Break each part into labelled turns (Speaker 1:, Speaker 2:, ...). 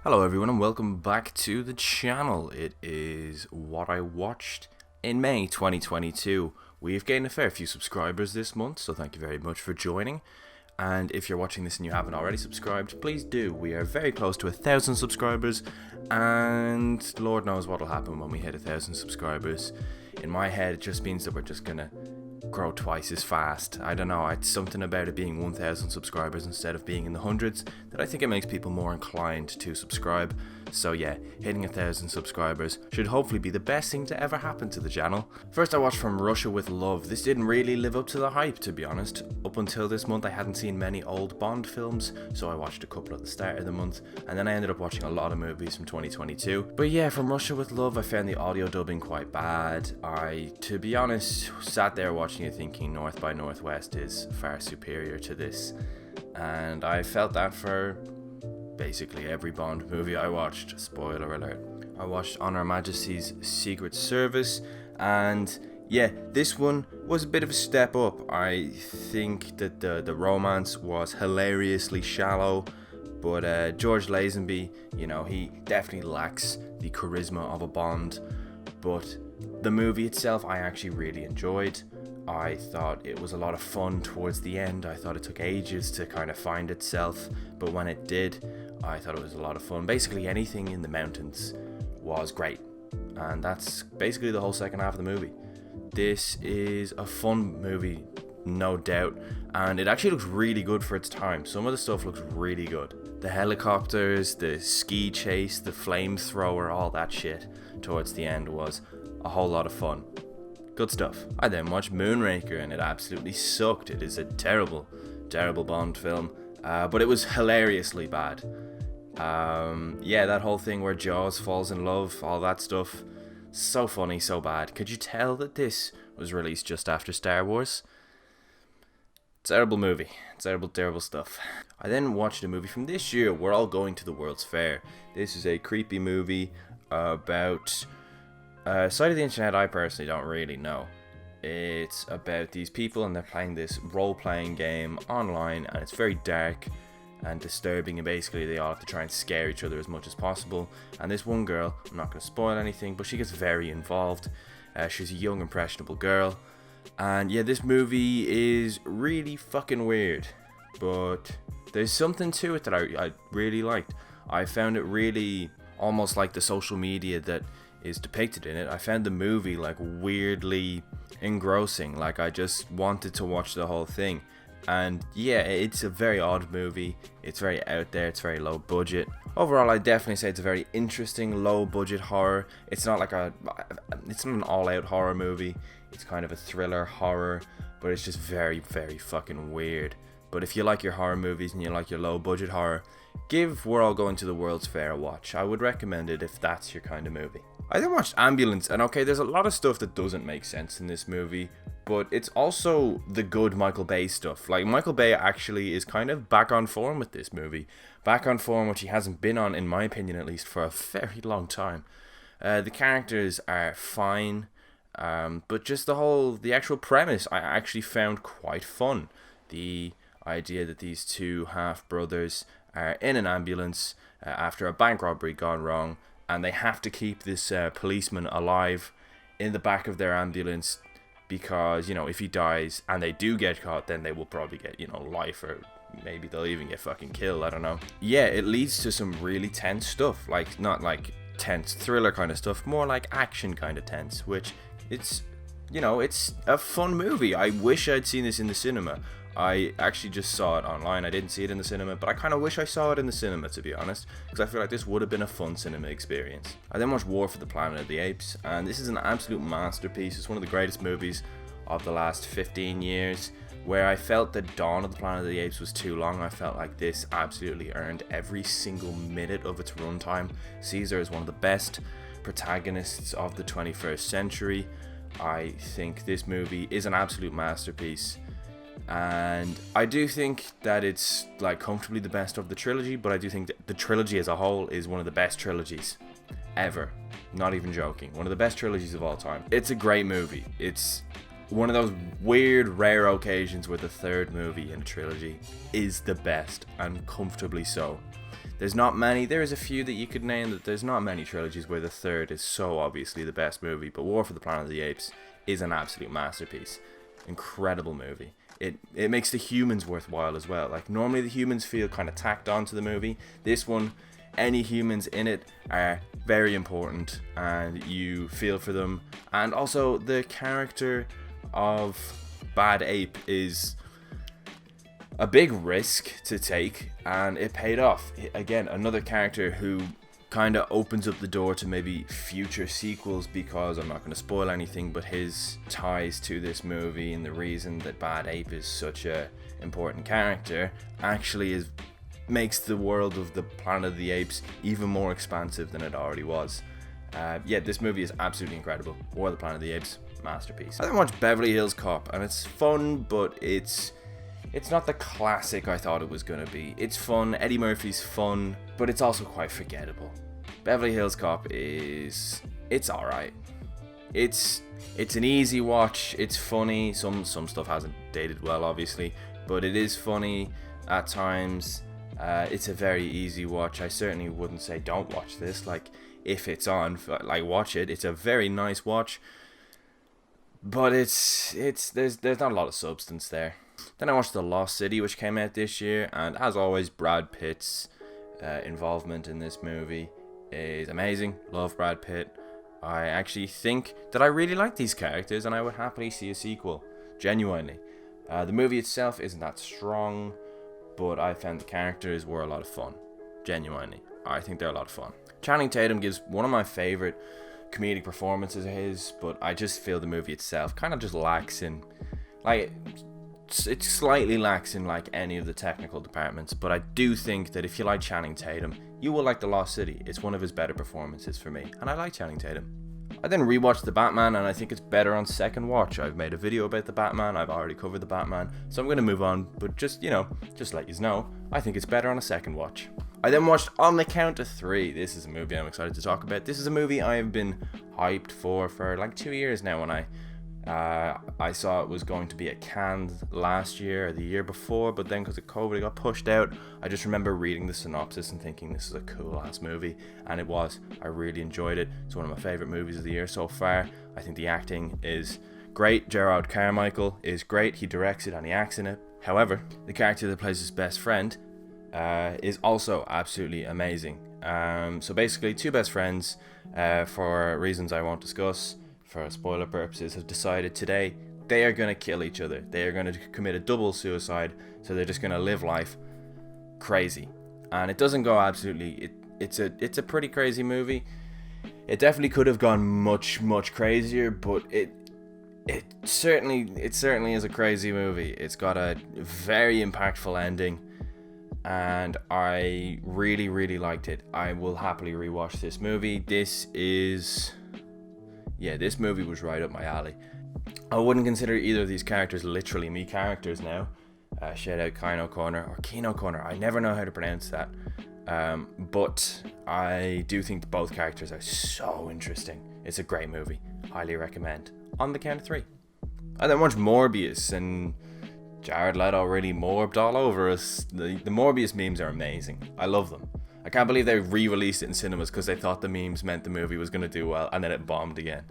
Speaker 1: Hello everyone and welcome back to the channel. It is what I watched in May 2022. We've gained a fair few subscribers this month, so thank you very much for joining. And if you're watching this and you haven't already subscribed, please do. We are very close to 1,000 subscribers, and Lord knows what will happen when we hit 1,000 subscribers. In my head, it just means that we're just gonna grow twice as fast. I don't know, it's something about it being 1,000 subscribers instead of being in the hundreds that I think it makes people more inclined to subscribe. So yeah, hitting 1,000 subscribers should hopefully be the best thing to ever happen to the channel. First I watched From Russia with Love. This didn't really live up to the hype, to be honest. Up until this month I hadn't seen many old Bond films, so I watched a couple at the start of the month, and then I ended up watching a lot of movies from 2022. But yeah, From Russia with Love, I found the audio dubbing quite bad. To be honest, sat there watching it thinking North by Northwest is far superior to this, and I felt that for basically every Bond movie I watched. Spoiler alert. I watched On Her Majesty's Secret Service, and yeah, this one was a bit of a step up. I think that the romance was hilariously shallow, but George Lazenby, you know, he definitely lacks the charisma of a Bond, but the movie itself I actually really enjoyed. I thought it was a lot of fun towards the end. I thought it took ages to kind of find itself, but when it did, I thought it was a lot of fun. Basically anything in the mountains was great, and that's basically the whole second half of the movie. This is a fun movie, no doubt, and it actually looks really good for its time. Some of the stuff looks really good. The helicopters, the ski chase, the flamethrower, all that shit towards the end was a whole lot of fun. Good stuff. I then watched Moonraker and it absolutely sucked. It is a terrible, terrible Bond film, but it was hilariously bad. Yeah, that whole thing where Jaws falls in love, all that stuff, so funny, so bad. Could you tell that this was released just after Star Wars? Terrible movie. Terrible, terrible stuff. I then watched a movie from this year, We're All Going to the World's Fair. This is a creepy movie about a side of the internet I personally don't really know. It's about these people and they're playing this role-playing game online, and it's very dark and disturbing, and basically they all have to try and scare each other as much as possible. And this one girl, I'm not going to spoil anything, but she gets very involved. She's a young impressionable girl, and yeah, this movie is really fucking weird, but there's something to it that I really liked. I found it really almost like the social media that is depicted in it. I found the movie like weirdly engrossing, like I just wanted to watch the whole thing. And yeah, it's a very odd movie. It's very out there, it's very low budget. Overall, I definitely say it's a very interesting low budget horror. It's not it's not an all out horror movie. It's kind of a thriller horror, but it's just very, very fucking weird. But if you like your horror movies and you like your low budget horror, give We're All Going to the World's Fair a watch. I would recommend it if that's your kind of movie. I then watched Ambulance, and okay, there's a lot of stuff that doesn't make sense in this movie, but it's also the good Michael Bay stuff. Like, Michael Bay actually is kind of back on form with this movie. Back on form, which he hasn't been on, in my opinion at least, for a very long time. The characters are fine, but just the actual premise I actually found quite fun. The idea that these two half-brothers are in an ambulance after a bank robbery gone wrong, and they have to keep this policeman alive in the back of their ambulance because, you know, if he dies and they do get caught, then they will probably get, you know, life, or maybe they'll even get fucking killed, I don't know. Yeah, it leads to some really tense stuff, like not like tense thriller kind of stuff, more like action kind of tense, which it's, you know, it's a fun movie. I wish I'd seen this in the cinema. I actually just saw it online. I didn't see it in the cinema, but I kind of wish I saw it in the cinema, to be honest, because I feel like this would have been a fun cinema experience. I then watched War for the Planet of the Apes, and this is an absolute masterpiece. It's one of the greatest movies of the last 15 years. Where I felt that Dawn of the Planet of the Apes was too long, I felt like this absolutely earned every single minute of its runtime. Caesar is one of the best protagonists of the 21st century. I think this movie is an absolute masterpiece. And I do think that it's like comfortably the best of the trilogy, but I do think that the trilogy as a whole is one of the best trilogies ever. Not even joking. One of the best trilogies of all time. It's a great movie. It's one of those weird, rare occasions where the third movie in a trilogy is the best, and comfortably so. There's not many. There is a few that you could name, that there's not many trilogies where the third is so obviously the best movie, but War for the Planet of the Apes is an absolute masterpiece. Incredible movie. It makes the humans worthwhile as well. Like, normally the humans feel kind of tacked onto the movie. This one, any humans in it are very important, and you feel for them. And also, the character of Bad Ape is a big risk to take, and it paid off. Again, another character who kind of opens up the door to maybe future sequels, because I'm not going to spoil anything, but his ties to this movie and the reason that Bad Ape is such a important character actually makes the world of the Planet of the Apes even more expansive than it already was. Yeah, this movie is absolutely incredible. War of the Planet of the Apes, masterpiece. I then watched Beverly Hills Cop, and it's fun, but it's not the classic I thought it was going to be. It's fun, Eddie Murphy's fun, but it's also quite forgettable. Beverly Hills Cop it's alright. It's an easy watch, it's funny, some stuff hasn't dated well obviously, but it is funny at times. It's a very easy watch. I certainly wouldn't say don't watch this, like, if it's on, like, watch it. It's a very nice watch, but there's not a lot of substance there. Then I watched The Lost City, which came out this year, and as always, Brad Pitt's involvement in this movie is amazing. Love Brad Pitt. I actually think that I really like these characters, and I would happily see a sequel, genuinely. The movie itself isn't that strong, but I found the characters were a lot of fun, genuinely. I think they're a lot of fun. Channing Tatum gives one of my favorite comedic performances of his, but I just feel the movie itself kind of just lacks in, like, it slightly lacks in like any of the technical departments. But I do think that if you like Channing Tatum, you will like The Lost City. It's one of his better performances for me, and I like Channing Tatum. I then rewatched The Batman, and I think it's better on second watch. I've made a video about The Batman, I've already covered The Batman, so I'm going to move on, but just let you know, I think it's better on a second watch. I then watched On the Count of Three. This is a movie I'm excited to talk about. This is a movie I've been hyped for like 2 years now. When I saw it was going to be at Cannes last year or the year before, but then because of COVID it got pushed out. I just remember reading the synopsis and thinking this is a cool ass movie, and it was. I really enjoyed it. It's one of my favorite movies of the year so far. I think the acting is great. Gerard Carmichael is great. He directs it and he acts in it. However, the character that plays his best friend is also absolutely amazing. So basically, two best friends, for reasons I won't discuss for spoiler purposes, have decided today they are going to kill each other. They are going to commit a double suicide, so they're just going to live life crazy. And it doesn't go absolutely, it's a pretty crazy movie. It definitely could have gone much crazier, but it certainly is a crazy movie. It's got a very impactful ending, and I really liked it. I will happily rewatch this movie. This movie was right up my alley. I wouldn't consider either of these characters literally me characters now. Shout out Kino Corner. I never know how to pronounce that. But I do think both characters are so interesting. It's a great movie. Highly recommend. On the Count of Three. I then watched Morbius, and Jared Leto really morbed all over us. The Morbius memes are amazing. I love them. I can't believe they re-released it in cinemas because they thought the memes meant the movie was going to do well, and then it bombed again.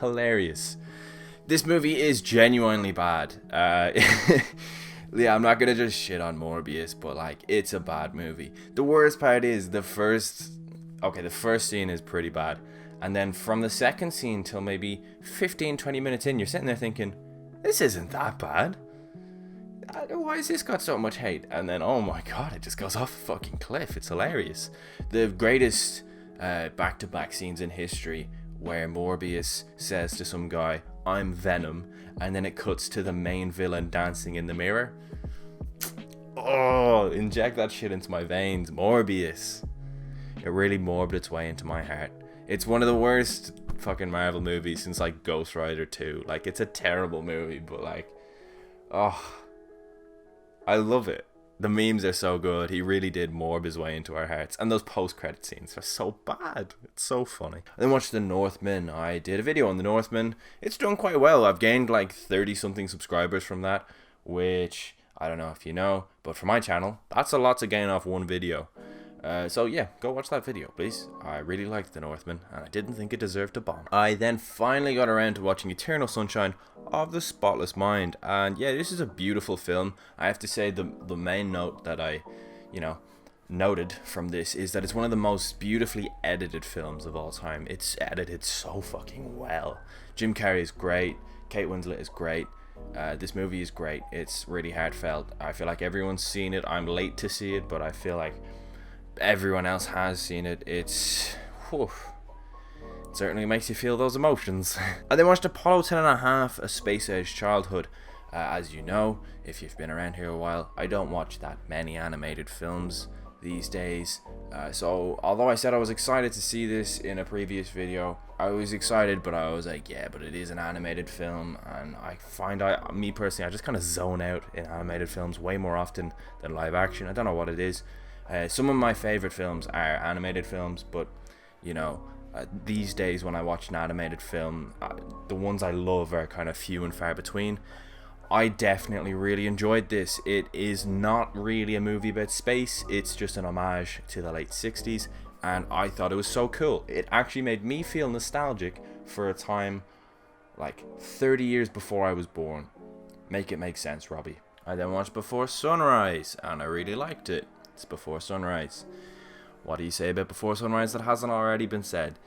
Speaker 1: Hilarious. This movie is genuinely bad. Yeah, I'm not going to just shit on Morbius, but like, it's a bad movie. The worst part is the first scene is pretty bad. And then from the second scene till maybe 15-20 minutes in, you're sitting there thinking, this isn't that bad. Why has this got so much hate? And then, oh my god, it just goes off a fucking cliff. It's hilarious. The greatest back-to-back scenes in history, where Morbius says to some guy, I'm Venom, and then it cuts to the main villain dancing in the mirror. Oh, inject that shit into my veins. Morbius. It really morbed its way into my heart. It's one of the worst fucking Marvel movies since like Ghost Rider 2. Like, it's a terrible movie, but like, oh, I love it. The memes are so good. He really did morb his way into our hearts. And those post-credit scenes are so bad. It's so funny. I then watched The Northman. I did a video on The Northman. It's done quite well. I've gained like 30-something subscribers from that, which I don't know if you know, but for my channel, that's a lot to gain off one video. So yeah, go watch that video, please. I really liked The Northman, and I didn't think it deserved a bomb. I then finally got around to watching Eternal Sunshine of the Spotless Mind, and yeah, this is a beautiful film. I have to say the main note that I, noted from this is that it's one of the most beautifully edited films of all time. It's edited so fucking well. Jim Carrey is great. Kate Winslet is great. This movie is great. It's really heartfelt. I feel like everyone's seen it. I'm late to see it, but I feel like everyone else has seen it. It certainly makes you feel those emotions. I then watched Apollo 10.5, A Space Age Childhood. As you know, if you've been around here a while, I don't watch that many animated films these days. So although I said I was excited to see this in a previous video, I was excited, but I was like, yeah, but it is an animated film, and I find me personally, I just kind of zone out in animated films way more often than live action. I don't know what it is. Some of my favorite films are animated films, but these days when I watch an animated film, the ones I love are kind of few and far between. I definitely really enjoyed this. It is not really a movie about space, it's just an homage to the late 60s, and I thought it was so cool. It actually made me feel nostalgic for a time like 30 years before I was born. Make it make sense, Robbie. I then watched Before Sunrise, and I really liked it. It's Before Sunrise. What do you say about Before Sunrise that hasn't already been said?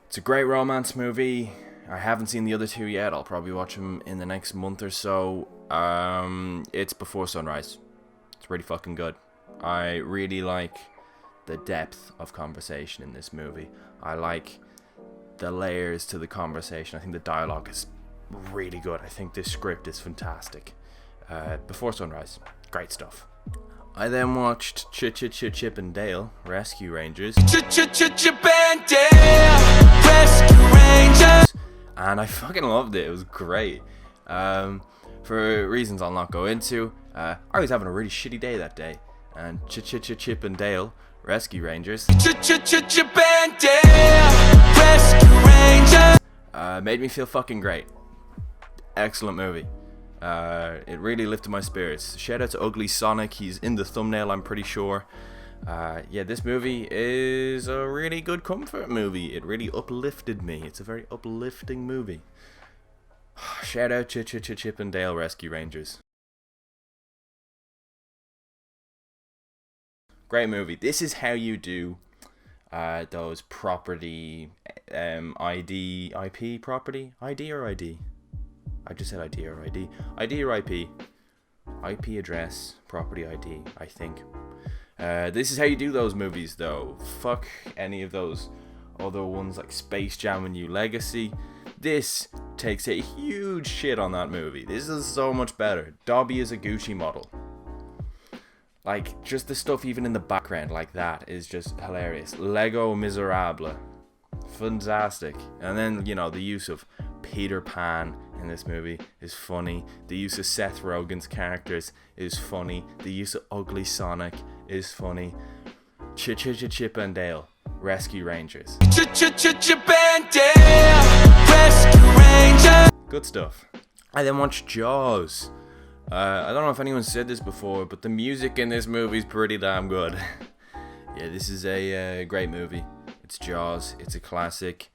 Speaker 1: It's a great romance movie. I haven't seen the other two yet. I'll probably watch them in the next month or so. It's Before Sunrise. It's really fucking good. I really like the depth of conversation in this movie. I like the layers to the conversation. I think the dialogue is really good. I think this script is fantastic. Before Sunrise. Great stuff. I then watched Chip and Dale, Rescue Rangers. Chip and Dale, Rescue Rangers. And I fucking loved it. It was great. For reasons I'll not go into. I was having a really shitty day that day. And Chip and Dale, Rescue Rangers. Chip and Dale, Rescue Rangers. Made me feel fucking great. Excellent movie. It really lifted my spirits. Shout out to Ugly Sonic. He's in the thumbnail, I'm pretty sure. Yeah, this movie is a really good comfort movie. It really uplifted me. It's a very uplifting movie. Shout out Chip and Dale Rescue Rangers. Great movie. This is how you do those property IP property? ID or ID? I just said ID or ID. ID or IP? IP address, property ID, I think. This is how you do those movies, though. Fuck any of those other ones like Space Jam and New Legacy. This takes a huge shit on that movie. This is so much better. Dobby is a Gucci model. Like, just the stuff even in the background like that is just hilarious. Lego Miserable. Fantastic. And then, the use of Peter Pan in this movie is funny. The use of Seth Rogen's characters is funny. The use of Ugly Sonic is funny. Chip and Dale, Rescue Rangers. Chip and Dale, Rescue Rangers. Good stuff. I then watched Jaws. I don't know if anyone said this before, but the music in this movie is pretty damn good. Yeah, this is a great movie. It's Jaws. It's a classic.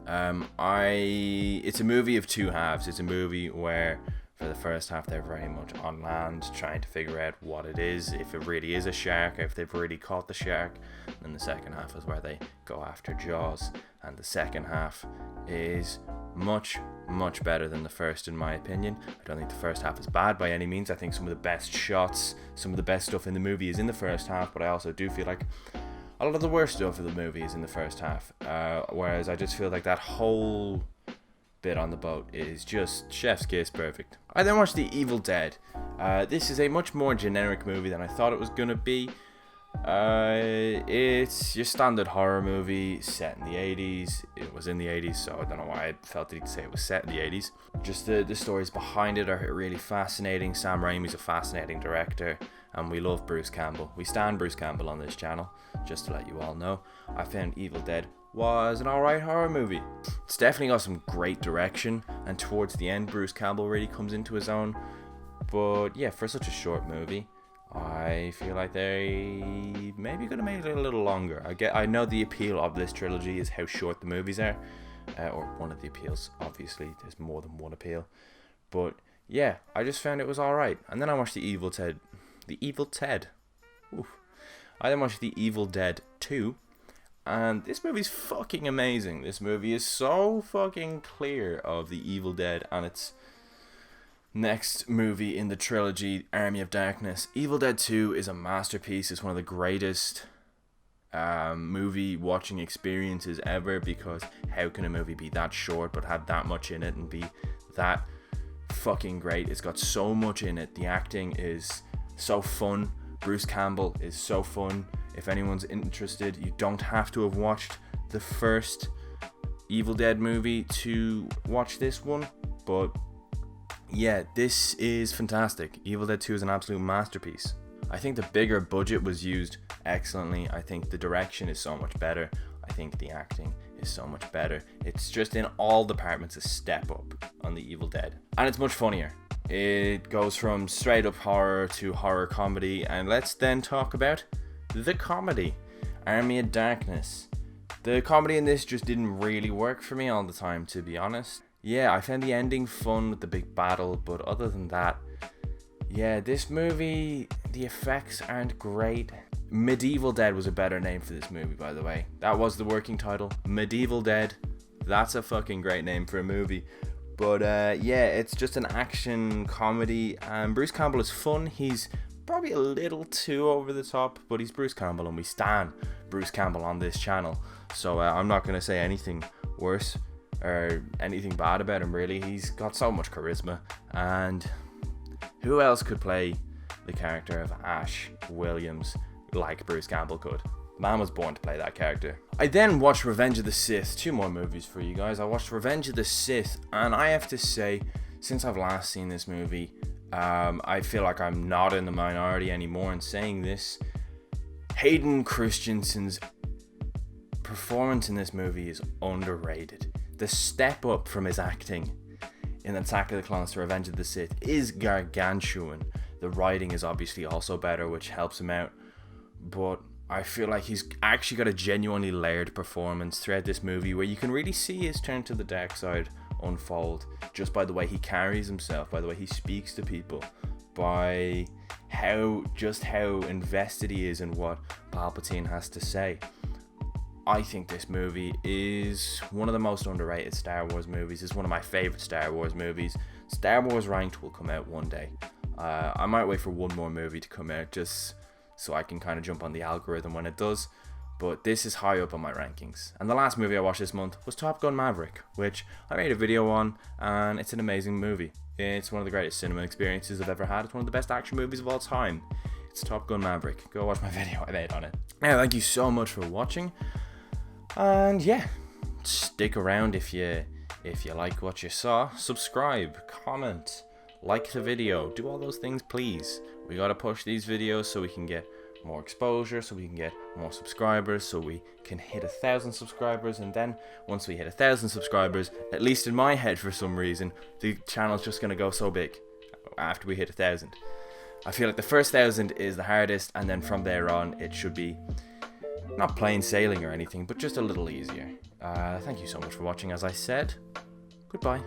Speaker 1: It's a movie of two halves. It's a movie where for the first half they're very much on land trying to figure out what it is, if it really is a shark, if they've really caught the shark. And the second half is where they go after Jaws, and the second half is much better than the first, in my opinion. I don't think the first half is bad by any means. I think some of the best shots, some of the best stuff in the movie is in the first half, but I also do feel like a lot of the worst stuff of the movie is in the first half, whereas I just feel like that whole bit on the boat is just chef's kiss perfect. I then watched The Evil Dead. This is a much more generic movie than I thought it was gonna be. It's your standard horror movie set in the 80s. It was in the 80s, so I don't know why I felt the need to say it was set in the 80s. Just the stories behind it are really fascinating. Sam Raimi's a fascinating director, and we love Bruce Campbell. We stand Bruce Campbell on this channel, just to let you all know. I found Evil Dead was an alright horror movie. It's definitely got some great direction, and towards the end Bruce Campbell really comes into his own. But yeah, for such a short movie, I feel like they maybe could have made it a little longer. I know the appeal of this trilogy is how short the movies are, or one of the appeals. Obviously, there's more than one appeal, but yeah, I just found it was all right. And then I watched The Evil Ted. Oof. I then watched The Evil Dead 2, and this movie's fucking amazing. This movie is so fucking clear of The Evil Dead and its next movie in the trilogy, Army of Darkness. Evil Dead 2 is a masterpiece. It's one of the greatest movie watching experiences ever, because how can a movie be that short but have that much in it and be that fucking great? It's got so much in it. The acting is so fun. Bruce Campbell is so fun. If anyone's interested, you don't have to have watched the first Evil Dead movie to watch this one, but yeah, this is fantastic. Evil Dead 2 is an absolute masterpiece. I think the bigger budget was used excellently. I think the direction is so much better. I think the acting is so much better. It's just in all departments a step up on The Evil Dead. And it's much funnier. It goes from straight up horror to horror comedy. And let's then talk about the comedy. Army of Darkness. The comedy in this just didn't really work for me all the time, to be honest. Yeah, I found the ending fun with the big battle, but other than that, yeah, this movie, the effects aren't great. Medieval Dead was a better name for this movie, by the way. That was the working title. Medieval Dead. That's a fucking great name for a movie. But yeah, it's just an action comedy, and Bruce Campbell is fun. He's probably a little too over the top, but he's Bruce Campbell, and we stan Bruce Campbell on this channel. So I'm not going to say anything worse or anything bad about him, really. He's got so much charisma, and who else could play the character of Ash Williams like Bruce Campbell could? The man was born to play that character. I then watched Revenge of the Sith. 2 more movies for you guys. I watched Revenge of the Sith, and I have to say, since I've last seen this movie, I feel like I'm not in the minority anymore in saying this. Hayden Christensen's performance in this movie is underrated. The step up from his acting in Attack of the Clones to Revenge of the Sith is gargantuan. The writing is obviously also better, which helps him out, but I feel like he's actually got a genuinely layered performance throughout this movie, where you can really see his turn to the dark side unfold just by the way he carries himself, by the way he speaks to people, by how invested he is in what Palpatine has to say. I think this movie is one of the most underrated Star Wars movies. It's one of my favorite Star Wars movies. Star Wars Ranked will come out one day. I might wait for one more movie to come out just so I can kind of jump on the algorithm when it does, but this is high up on my rankings. And the last movie I watched this month was Top Gun Maverick, which I made a video on, and it's an amazing movie. It's one of the greatest cinema experiences I've ever had. It's one of the best action movies of all time. It's Top Gun Maverick. Go watch my video I made on it. Now, thank you so much for watching, and yeah, stick around if you like what you saw. Subscribe, comment, like the video, do all those things, please. We gotta push these videos so we can get more exposure, so we can get more subscribers, so we can hit 1,000 subscribers, and then once we hit 1,000 subscribers, at least in my head for some reason, the channel's just gonna go so big after we hit 1,000. I feel like the first 1,000 is the hardest, and then from there on it should be not plain sailing or anything, but just a little easier. Thank you so much for watching. As I said, goodbye.